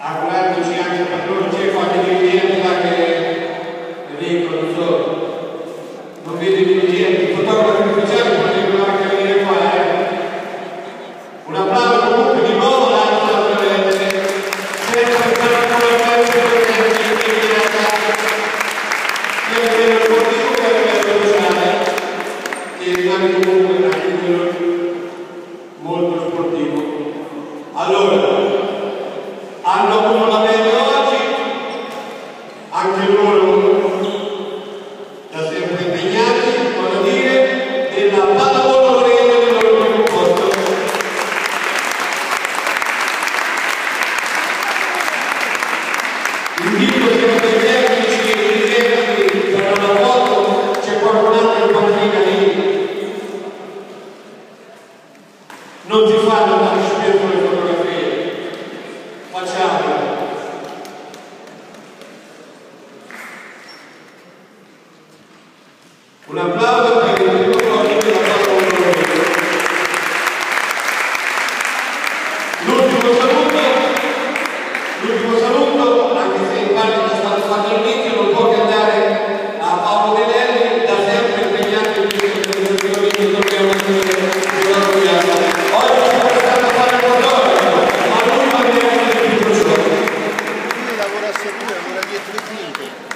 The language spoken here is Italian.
augurandoci anche per loro c'è qualche dirigente là che Enrico, non so, non vedo i dirigenti, i fotografi ufficiali potrebbero anche venire qua, Un applauso comunque di nuovo l'altro sempre particolarmente sia a livello sportivo che a livello sociale, che rimane comunque a titolo molto sportivo. Allora, hanno avuto la bene oggi, anche loro da sempre impegnati, voglio dire, nella pallavolo Lorena del loro primo posto. Invito sempre i tecnici e i dirigenti per una foto, c'è qualcun altro in panchina lì. Non si fanno andare spesso le fotografie, facciamole. Un applauso per il primo posto della pallavolo Lorena. L'ultimo saluto, anche se in parte è stato fatto all'inizio, non può che andare a Paolo Venelli, da sempre impegnato in questo organizzazione dobbiamo essere oggi è stato a fare il fotografo, ma lui va bene anche più giorni. Lui lavora a seguire, lavora dietro le quinte.